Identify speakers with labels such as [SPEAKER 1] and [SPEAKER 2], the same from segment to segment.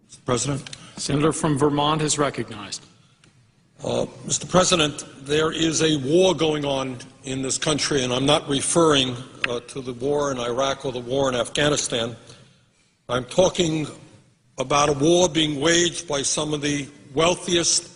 [SPEAKER 1] Mr. President.
[SPEAKER 2] Senator from Vermont is recognized.
[SPEAKER 1] Mr. President, there is a war going on in this country, and I'm not referring to the war in Iraq or the war in Afghanistan. I'm talking about a war being waged by some of the wealthiest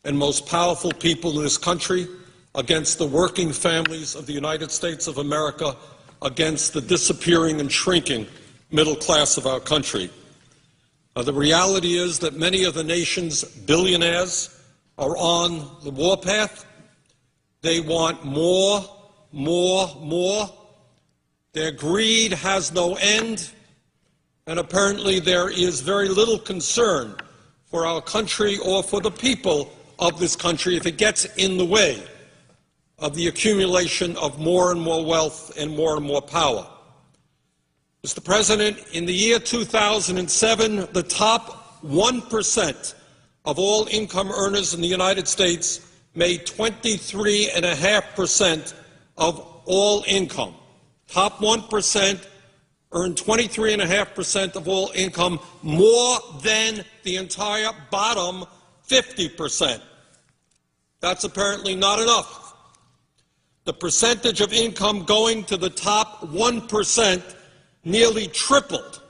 [SPEAKER 1] and most powerful people in this country against the working families of the United States of America, against the disappearing and shrinking middle class of our country. The reality is that many of the nation's billionaires are on the warpath. They want more, more, more. Their greed has no end, and apparently there is very little concern for our country or for the people of this country if it gets in the way of the accumulation of more and more wealth and more power. Mr. President, in the year 2007, the top 1% of all income earners in the United States made 23.5% of all income. Top 1% earned 23.5% of all income, more than the entire bottom 50%. That's apparently not enough. The percentage of income going to the top 1% nearly tripled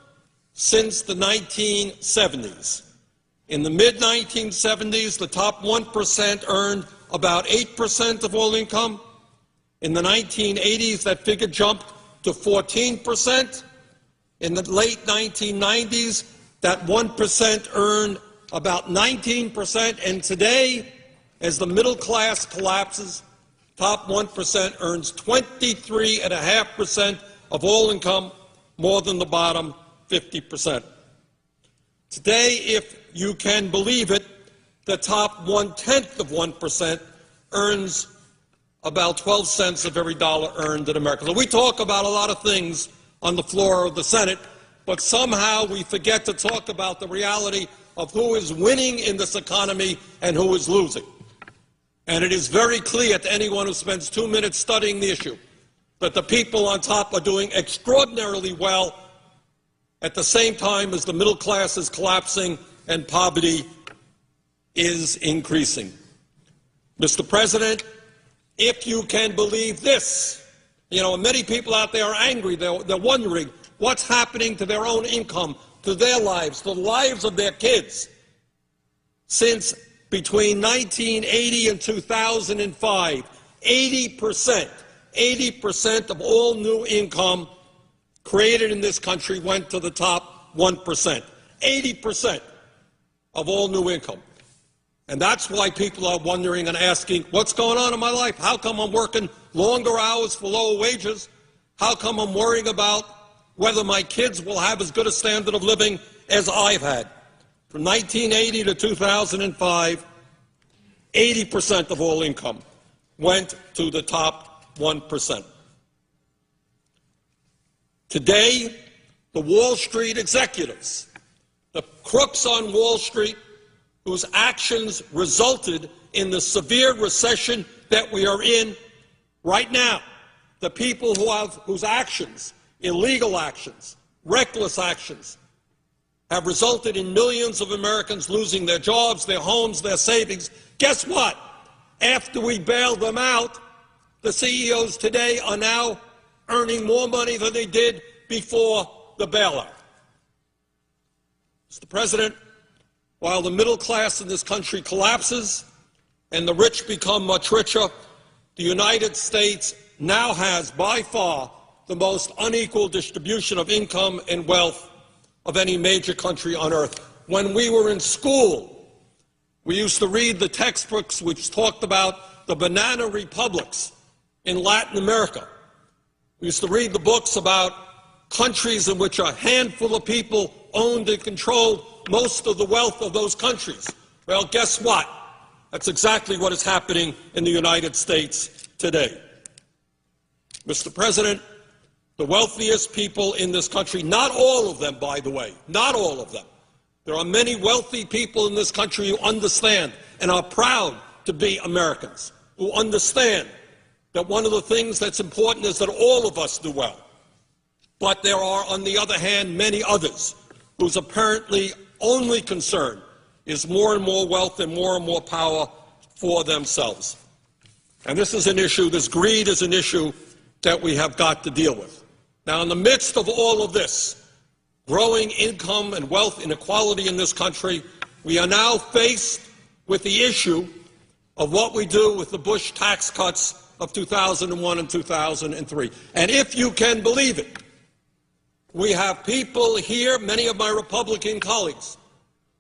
[SPEAKER 1] since the 1970s. In the mid-1970s, the top 1% earned about 8% of all income. In the 1980s, that figure jumped to 14%. In the late 1990s, that 1% earned about 19%. And today, as the middle class collapses, top 1% earns 23.5% of all income, more than the bottom 50%. Today, if you can believe it, the top 1/10 of 1% earns about 12 cents of every dollar earned in America. So we talk about a lot of things on the floor of the Senate, but somehow we forget to talk about the reality of who is winning in this economy and who is losing. And it is very clear to anyone who spends 2 minutes studying the issue that the people on top are doing extraordinarily well at the same time as the middle class is collapsing and poverty is increasing. Mr. President, if you can believe this, many people out there are angry. They're wondering what's happening to their own income, to their lives, to the lives of their kids. Since between 1980 and 2005, 80% of all new income created in this country went to the top 1%. 80% of all new income. And that's why people are wondering and asking, what's going on in my life? How come I'm working longer hours for lower wages? How come I'm worrying about whether my kids will have as good a standard of living as I've had? From 1980 to 2005, 80% of all income went to the top 1%. Today, the Wall Street executives, the crooks on Wall Street, whose actions resulted in the severe recession that we are in right now, the people whose actions, illegal actions, reckless actions, have resulted in millions of Americans losing their jobs, their homes, their savings. Guess what? After we bail them out, the CEOs today are now earning more money than they did before the bailout. Mr. President, while the middle class in this country collapses and the rich become much richer, the United States now has by far the most unequal distribution of income and wealth of any major country on earth. When we were in school, we used to read the textbooks which talked about the banana republics in Latin America. We used to read the books about countries in which a handful of people owned and controlled most of the wealth of those countries. Well, guess what? That's exactly what is happening in the United States today. Mr. President, the wealthiest people in this country, not all of them, by the way, not all of them. There are many wealthy people in this country who understand and are proud to be Americans, who understand that one of the things that's important is that all of us do well. But there are, on the other hand, many others whose apparently only concern is more and more wealth and more power for themselves. And this is an issue, this greed is an issue that we have got to deal with. Now, in the midst of all of this, growing income and wealth inequality in this country, we are now faced with the issue of what we do with the Bush tax cuts of 2001 and 2003. And if you can believe it, we have people here, many of my Republican colleagues,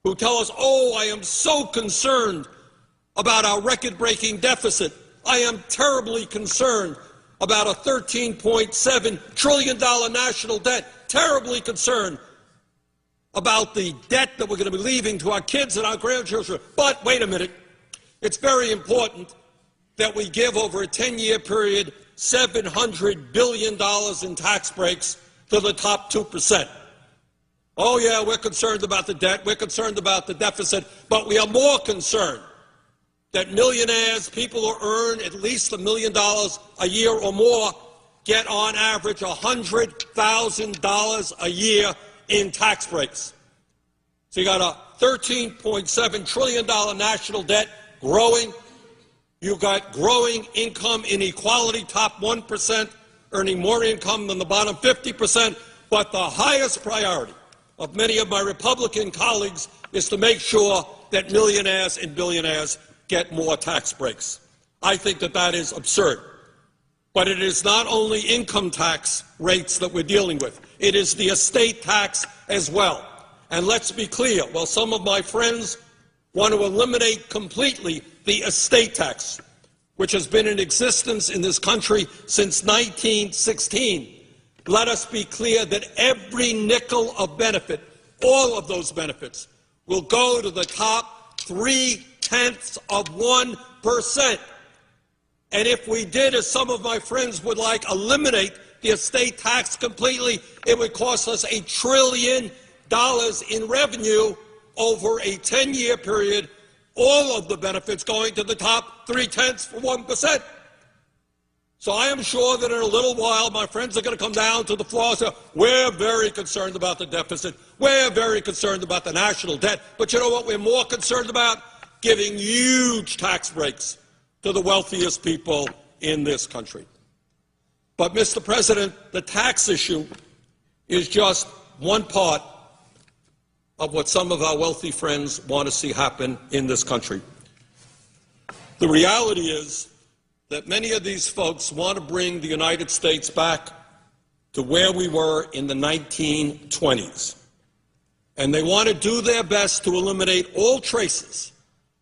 [SPEAKER 1] who tell us, oh, I am so concerned about our record-breaking deficit. I am terribly concerned about a $13.7 trillion national debt, terribly concerned about the debt that we're going to be leaving to our kids and our grandchildren. But wait a minute, it's very important that we give over a 10-year period $700 billion in tax breaks to the top 2%. Oh, yeah, we're concerned about the debt, we're concerned about the deficit, but we are more concerned that millionaires, people who earn at least $1 million a year or more, get on average $100,000 a year in tax breaks. So you got a $13.7 trillion national debt growing. You've got growing income inequality, top 1% earning more income than the bottom 50%. But the highest priority of many of my Republican colleagues is to make sure that millionaires and billionaires get more tax breaks. I think that that is absurd. But it is not only income tax rates that we're dealing with. It is the estate tax as well. And let's be clear, while some of my friends want to eliminate completely the estate tax, which has been in existence in this country since 1916, let us be clear that every nickel of benefit, all of those benefits, will go to the top 0.3%. And if we did, as some of my friends would like, eliminate the estate tax completely, it would cost us $1 trillion in revenue over a 10-year period, all of the benefits going to the top 0.3%. So I am sure that in a little while my friends are going to come down to the floor and say, we're very concerned about the deficit, we're very concerned about the national debt, but you know what we're more concerned about? Giving huge tax breaks to the wealthiest people in this country. But, Mr. President, the tax issue is just one part of what some of our wealthy friends want to see happen in this country. The reality is that many of these folks want to bring the United States back to where we were in the 1920s. And they want to do their best to eliminate all traces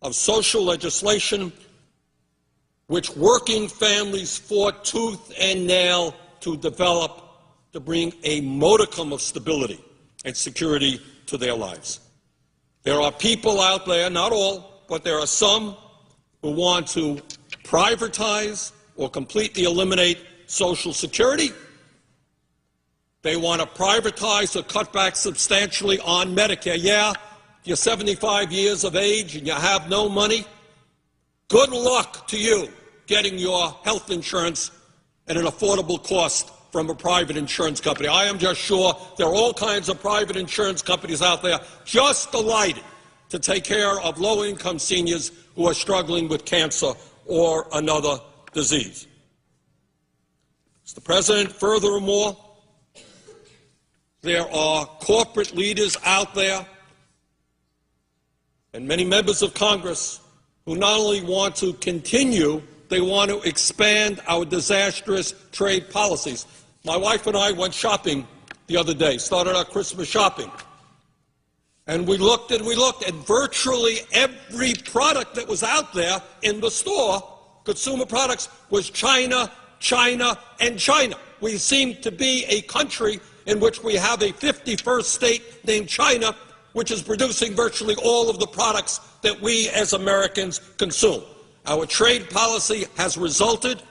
[SPEAKER 1] of social legislation which working families fought tooth and nail to develop to bring a modicum of stability and security to their lives. There are people out there, not all, but there are some who want to privatize or completely eliminate Social Security. They want to privatize or cut back substantially on Medicare. Yeah, if you're 75 years of age and you have no money, good luck to you getting your health insurance at an affordable cost from a private insurance company. I am just sure there are all kinds of private insurance companies out there just delighted to take care of low-income seniors who are struggling with cancer or another disease. Mr. President, furthermore, there are corporate leaders out there and many members of Congress who not only want to continue, they want to expand our disastrous trade policies. My wife and I went shopping the other day, started our Christmas shopping. And we looked, and virtually every product that was out there in the store, consumer products, was China, China, and China. We seem to be a country in which we have a 51st state named China, which is producing virtually all of the products that we as Americans consume. Our trade policy has resulted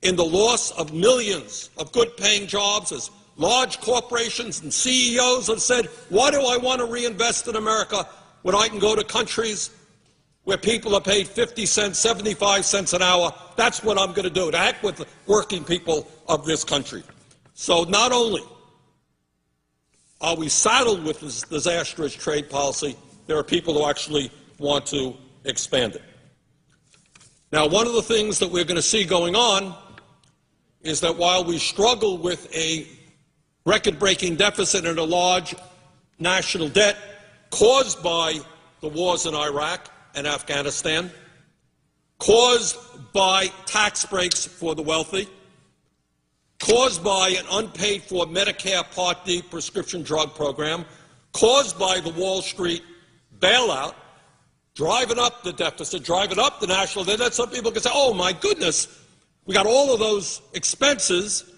[SPEAKER 1] in the loss of millions of good-paying jobs as large corporations and CEOs have said, why do I want to reinvest in America when I can go to countries where people are paid 50 cents, 75 cents an hour? That's what I'm going to do, to heck with the working people of this country. So not only are we saddled with this disastrous trade policy? There are people who actually want to expand it. Now, one of the things that we're going to see going on is that while we struggle with a record-breaking deficit and a large national debt caused by the wars in Iraq and Afghanistan, caused by tax breaks for the wealthy, caused by an unpaid-for Medicare Part D prescription drug program, caused by the Wall Street bailout, driving up the deficit, driving up the national debt. Then some people can say, oh, my goodness, we got all of those expenses,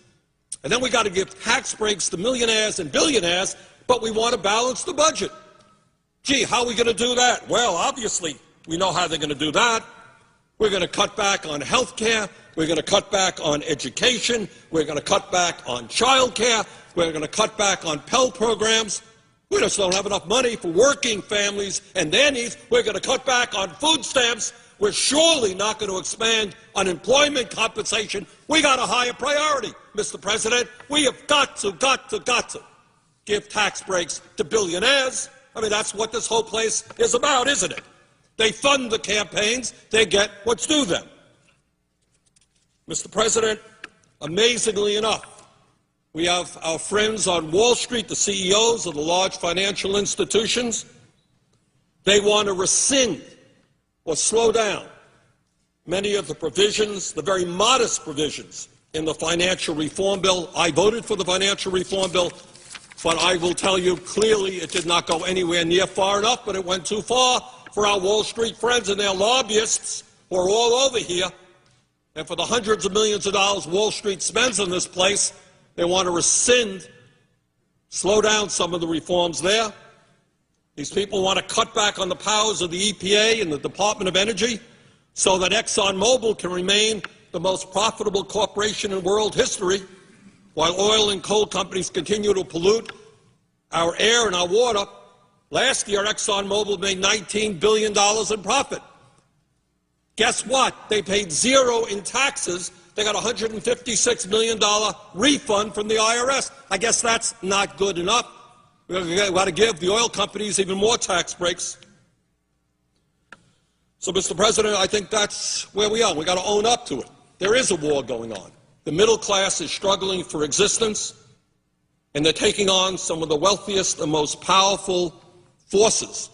[SPEAKER 1] and then we got to give tax breaks to millionaires and billionaires, but we want to balance the budget. Gee, how are we going to do that? Well, obviously, we know how they're going to do that. We're going to cut back on health care. We're going to cut back on education. We're going to cut back on child care. We're going to cut back on Pell programs. We just don't have enough money for working families and their needs. We're going to cut back on food stamps. We're surely not going to expand unemployment compensation. We got a higher priority, Mr. President. We have got to give tax breaks to billionaires. I mean, that's what this whole place is about, isn't it? They fund the campaigns. They get what's due them. Mr. President, amazingly enough, we have our friends on Wall Street, the CEOs of the large financial institutions. They want to rescind or slow down many of the provisions, the very modest provisions in the financial reform bill. I voted for the financial reform bill, but I will tell you clearly it did not go anywhere near far enough, but it went too far for our Wall Street friends and their lobbyists who are all over here. And for the hundreds of millions of dollars Wall Street spends on this place, they want to rescind, slow down some of the reforms there. These people want to cut back on the powers of the EPA and the Department of Energy so that ExxonMobil can remain the most profitable corporation in world history, while oil and coal companies continue to pollute our air and our water. Last year, ExxonMobil made $19 billion in profit. Guess what? They paid zero in taxes. They got a $156 million refund from the IRS. I guess that's not good enough. We've got to give the oil companies even more tax breaks. So, Mr. President, I think that's where we are. We've got to own up to it. There is a war going on. The middle class is struggling for existence, and they're taking on some of the wealthiest and most powerful forces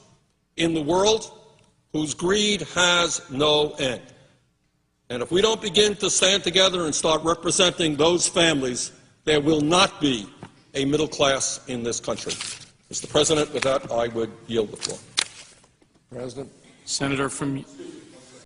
[SPEAKER 1] in the world whose greed has no end. And if we don't begin to stand together and start representing those families, there will not be a middle class in this country. Mr. President, with that, I would yield the floor.
[SPEAKER 3] President.
[SPEAKER 2] Senator from